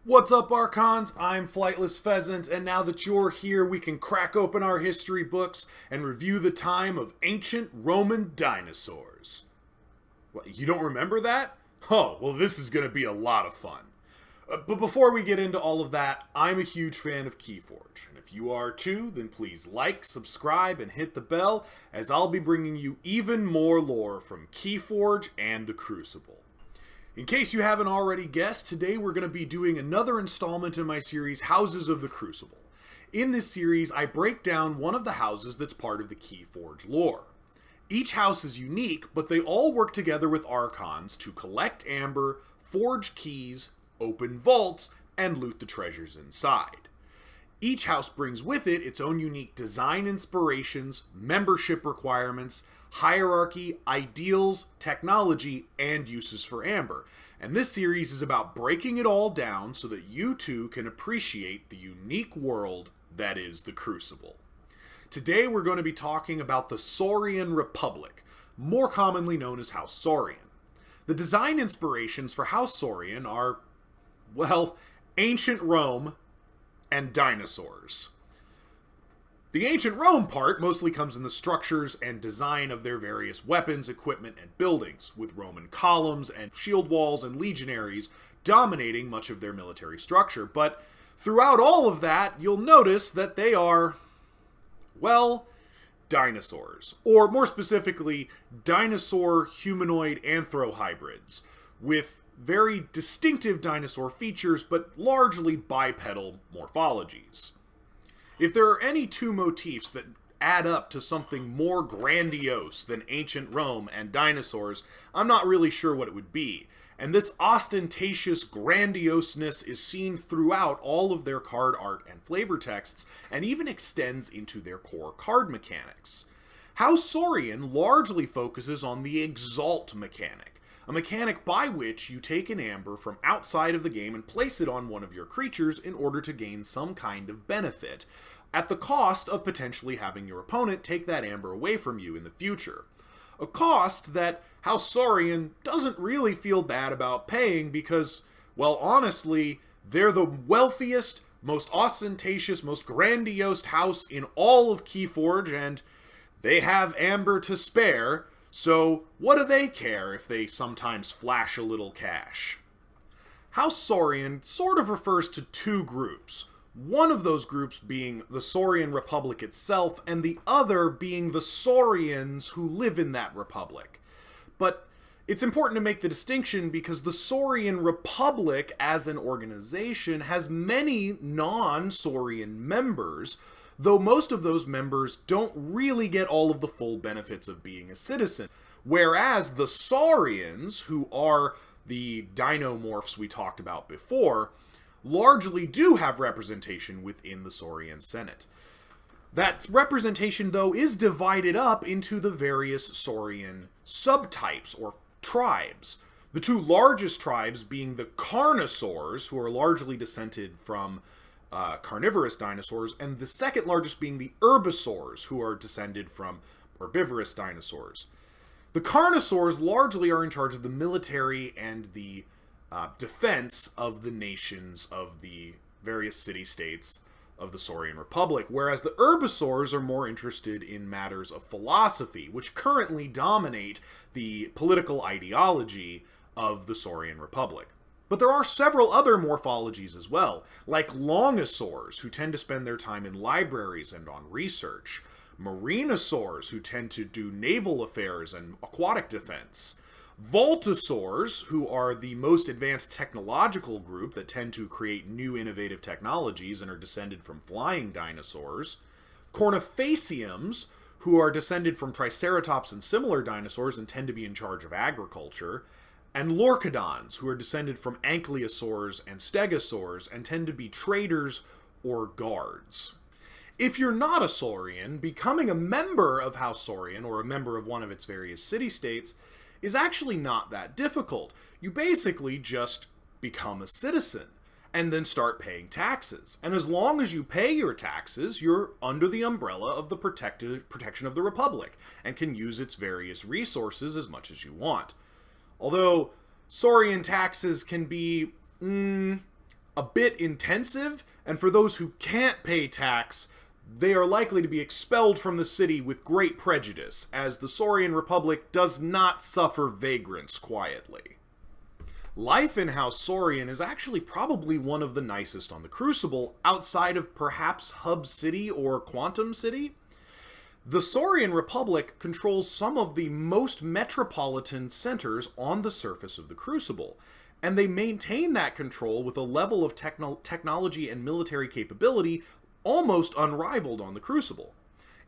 What's up, Archons? I'm Flightless Pheasant, and now that you're here, we can crack open our history books and review the time of ancient Roman dinosaurs. What, you don't remember that? Oh, well, this is going to be a lot of fun. But before we get into all of that, I'm a huge fan of Keyforge, and if you are too, then please like, subscribe, and hit the bell, as I'll be bringing you even more lore from Keyforge and the Crucible. In case you haven't already guessed, today we're going to be doing another installment in my series, Houses of the Crucible. In this series, I break down one of the houses that's part of the Keyforge lore. Each house is unique, but they all work together with Archons to collect amber, forge keys, open vaults, and loot the treasures inside. Each house brings with it its own unique design inspirations, membership requirements, hierarchy, ideals, technology, and uses for amber. And this series is about breaking it all down so that you too can appreciate the unique world that is the Crucible. Today we're going to be talking about the Saurian Republic, more commonly known as House Saurian. The design inspirations for House Saurian are, well, ancient Rome and dinosaurs. The ancient Rome part mostly comes in the structures and design of their various weapons, equipment, and buildings, with Roman columns and shield walls and legionaries dominating much of their military structure. But throughout all of that, you'll notice that they are, well, dinosaurs. Or more specifically, dinosaur-humanoid anthro-hybrids, with very distinctive dinosaur features, but largely bipedal morphologies. If there are any two motifs that add up to something more grandiose than ancient Rome and dinosaurs, I'm not really sure what it would be. And this ostentatious grandioseness is seen throughout all of their card art and flavor texts, and even extends into their core card mechanics. House Saurian largely focuses on the Exalt mechanic, a mechanic by which you take an amber from outside of the game and place it on one of your creatures in order to gain some kind of benefit, at the cost of potentially having your opponent take that amber away from you in the future. A cost that House Saurian doesn't really feel bad about paying because, well, honestly, they're the wealthiest, most ostentatious, most grandiose house in all of Keyforge, and they have amber to spare. So, what do they care if they sometimes flash a little cash? House Saurian sort of refers to two groups. One of those groups being the Saurian Republic itself, and the other being the Saurians who live in that republic. But it's important to make the distinction because the Saurian Republic as an organization has many non-Saurian members, though most of those members don't really get all of the full benefits of being a citizen. Whereas the Saurians, who are the dinomorphs we talked about before, largely do have representation within the Saurian Senate. That representation, though, is divided up into the various Saurian subtypes, or tribes. The two largest tribes being the Carnosaurs, who are largely descended from carnivorous dinosaurs, and the second largest being the Herbisaurs, who are descended from herbivorous dinosaurs. The Carnosaurs largely are in charge of the military and the defense of the nations of the various city-states of the Saurian Republic, whereas the Herbisaurs are more interested in matters of philosophy, which currently dominate the political ideology of the Saurian Republic. But there are several other morphologies as well, like Longosaurs, who tend to spend their time in libraries and on research, Marinosaurs, who tend to do naval affairs and aquatic defense, Voltosaurs, who are the most advanced technological group that tend to create new innovative technologies and are descended from flying dinosaurs, Cornifaciums, who are descended from Triceratops and similar dinosaurs and tend to be in charge of agriculture, and Lorcodons, who are descended from Ankylosaurs and Stegosaurs and tend to be traders or guards. If you're not a Saurian, becoming a member of House Saurian, or a member of one of its various city-states, is actually not that difficult. You basically just become a citizen, and then start paying taxes. And as long as you pay your taxes, you're under the umbrella of the protection of the Republic, and can use its various resources as much as you want. Although, Saurian taxes can be, a bit intensive, and for those who can't pay tax, they are likely to be expelled from the city with great prejudice, as the Saurian Republic does not suffer vagrants quietly. Life in House Saurian is actually probably one of the nicest on the Crucible, outside of perhaps Hub City or Quantum City. The Saurian Republic controls some of the most metropolitan centers on the surface of the Crucible, and they maintain that control with a level of technology and military capability almost unrivaled on the Crucible.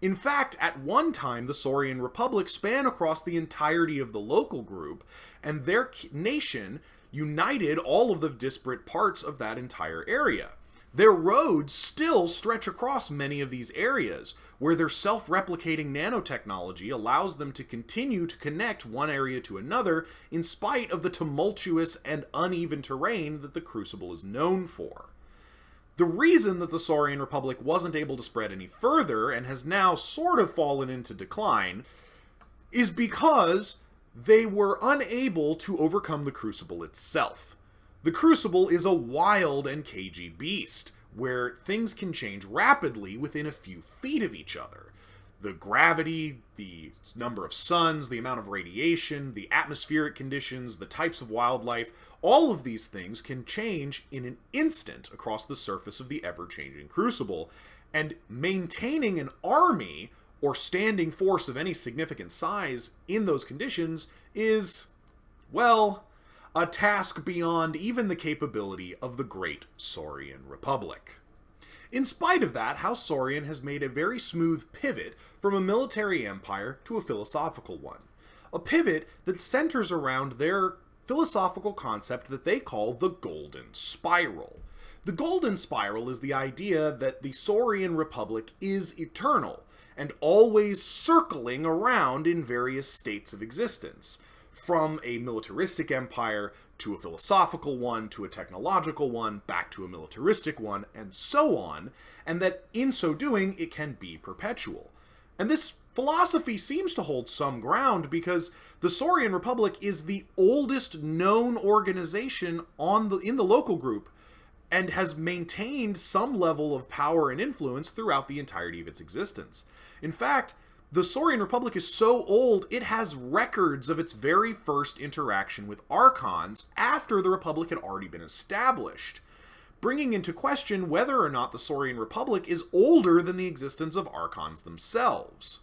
In fact, at one time, the Saurian Republic span across the entirety of the local group, and their nation united all of the disparate parts of that entire area. Their roads still stretch across many of these areas, where their self-replicating nanotechnology allows them to continue to connect one area to another in spite of the tumultuous and uneven terrain that the Crucible is known for. The reason that the Saurian Republic wasn't able to spread any further and has now sort of fallen into decline is because they were unable to overcome the Crucible itself. The Crucible is a wild and cagey beast, where things can change rapidly within a few feet of each other. The gravity, the number of suns, the amount of radiation, the atmospheric conditions, the types of wildlife, all of these things can change in an instant across the surface of the ever-changing Crucible, and maintaining an army or standing force of any significant size in those conditions is, well, a task beyond even the capability of the great Saurian Republic. In spite of that, House Saurian has made a very smooth pivot from a military empire to a philosophical one. A pivot that centers around their philosophical concept that they call the Golden Spiral. The Golden Spiral is the idea that the Saurian Republic is eternal, and always circling around in various states of existence, from a militaristic empire to a philosophical one, to a technological one, back to a militaristic one, and so on, and that in so doing it can be perpetual. And this philosophy seems to hold some ground because the Saurian Republic is the oldest known organization in the local group, and has maintained some level of power and influence throughout the entirety of its existence. In fact, the Saurian Republic is so old, it has records of its very first interaction with Archons after the Republic had already been established, bringing into question whether or not the Saurian Republic is older than the existence of Archons themselves.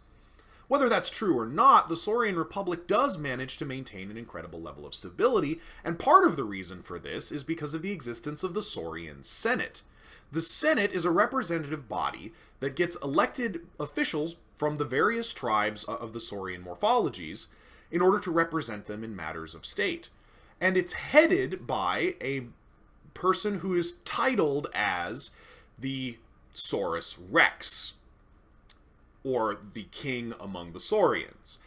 Whether that's true or not, the Saurian Republic does manage to maintain an incredible level of stability, and part of the reason for this is because of the existence of the Saurian Senate. The Senate is a representative body that gets elected officials from the various tribes of the Saurian morphologies in order to represent them in matters of state. And it's headed by a person who is titled as the Saurus Rex, or the king among the Saurians.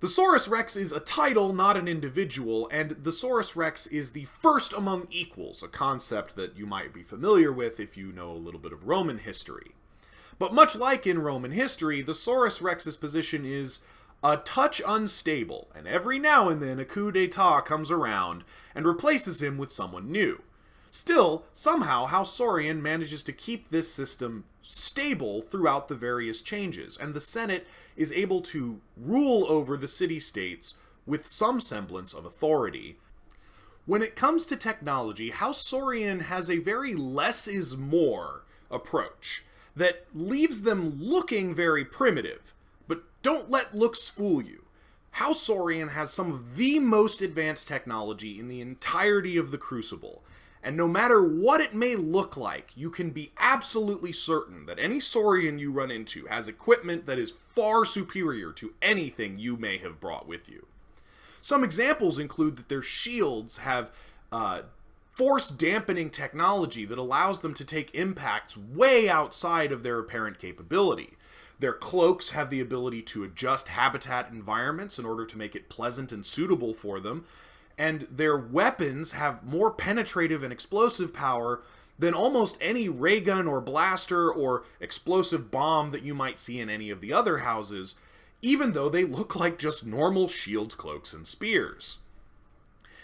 The Saurus Rex is a title, not an individual, and the Saurus Rex is the first among equals, a concept that you might be familiar with if you know a little bit of Roman history. But much like in Roman history, the Saurus Rex's position is a touch unstable, and every now and then a coup d'etat comes around and replaces him with someone new. Still, somehow House Saurian manages to keep this system stable throughout the various changes, and the Senate is able to rule over the city-states with some semblance of authority. When it comes to technology, House Saurian has a very less is more approach that leaves them looking very primitive, but don't let looks fool you. House Saurian has some of the most advanced technology in the entirety of the Crucible, and no matter what it may look like, you can be absolutely certain that any Saurian you run into has equipment that is far superior to anything you may have brought with you. Some examples include that their shields have force-dampening technology that allows them to take impacts way outside of their apparent capability. Their cloaks have the ability to adjust habitat environments in order to make it pleasant and suitable for them, and their weapons have more penetrative and explosive power than almost any ray gun or blaster or explosive bomb that you might see in any of the other houses, even though they look like just normal shields, cloaks, and spears.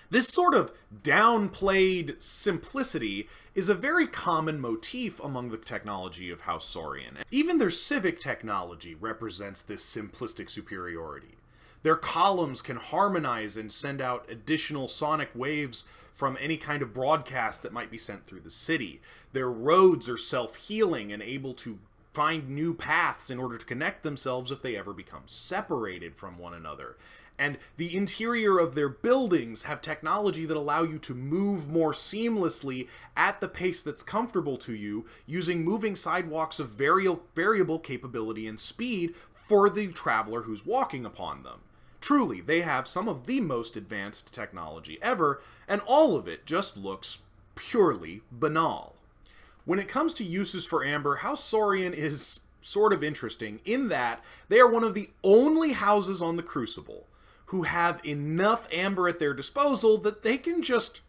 This sort of downplayed simplicity is a very common motif among the technology of House Saurian. Even their civic technology represents this simplistic superiority. Their columns can harmonize and send out additional sonic waves from any kind of broadcast that might be sent through the city. Their roads are self-healing and able to find new paths in order to connect themselves if they ever become separated from one another. And the interior of their buildings have technology that allow you to move more seamlessly at the pace that's comfortable to you, using moving sidewalks of variable capability and speed for the traveler who's walking upon them. Truly, they have some of the most advanced technology ever, and all of it just looks purely banal. When it comes to uses for Amber, House Saurian is sort of interesting in that they are one of the only houses on the Crucible who have enough amber at their disposal that they can just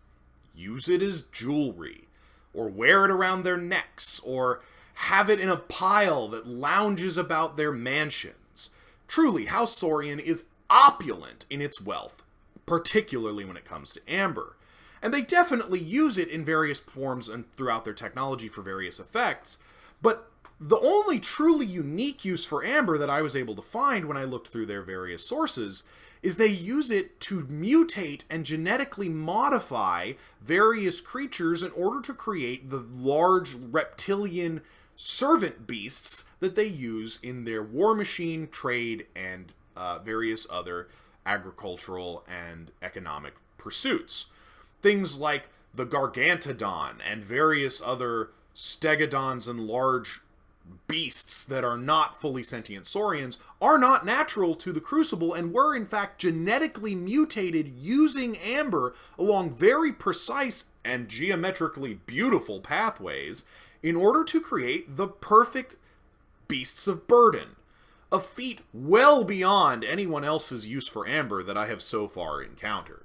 use it as jewelry, or wear it around their necks, or have it in a pile that lounges about their mansions. Truly, House Saurian is opulent in its wealth, particularly when it comes to amber. And they definitely use it in various forms and throughout their technology for various effects, but the only truly unique use for amber that I was able to find when I looked through their various sources is they use it to mutate and genetically modify various creatures in order to create the large reptilian servant beasts that they use in their war machine, trade, and various other agricultural and economic pursuits. Things like the Gargantodon and various other stegodons and large beasts that are not fully sentient saurians are not natural to the Crucible and were in fact genetically mutated using amber along very precise and geometrically beautiful pathways in order to create the perfect beasts of burden. A feat well beyond anyone else's use for amber that I have so far encountered.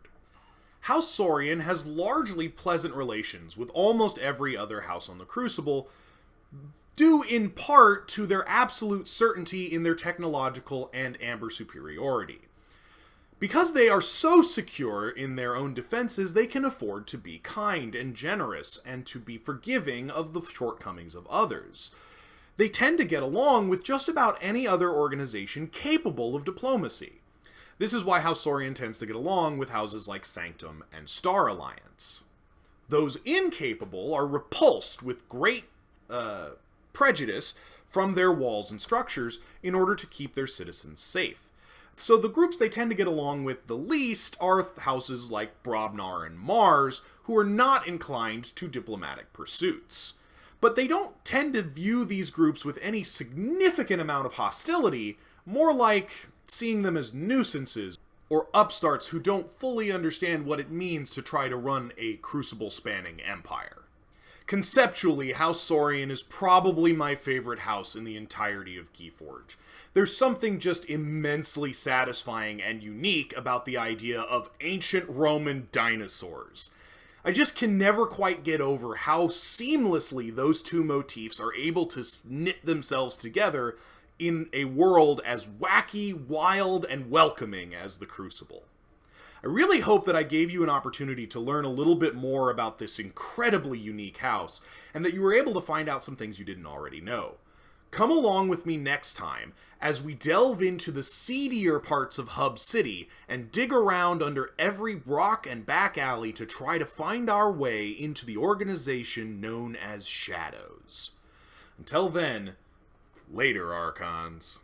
House Saurian has largely pleasant relations with almost every other house on the Crucible, due in part to their absolute certainty in their technological and amber superiority. Because they are so secure in their own defenses, they can afford to be kind and generous and to be forgiving of the shortcomings of others. They tend to get along with just about any other organization capable of diplomacy. This is why House Saurian tends to get along with houses like Sanctum and Star Alliance. Those incapable are repulsed with great prejudice from their walls and structures in order to keep their citizens safe. So the groups they tend to get along with the least are houses like Brobnar and Mars, who are not inclined to diplomatic pursuits. But they don't tend to view these groups with any significant amount of hostility, more like seeing them as nuisances or upstarts who don't fully understand what it means to try to run a Crucible-spanning empire. Conceptually, House Saurian is probably my favorite house in the entirety of Keyforge. There's something just immensely satisfying and unique about the idea of ancient Roman dinosaurs. I just can never quite get over how seamlessly those two motifs are able to knit themselves together in a world as wacky, wild, and welcoming as the Crucible. I really hope that I gave you an opportunity to learn a little bit more about this incredibly unique house, and that you were able to find out some things you didn't already know. Come along with me next time as we delve into the seedier parts of Hub City and dig around under every rock and back alley to try to find our way into the organization known as Shadows. Until then, later, Archons.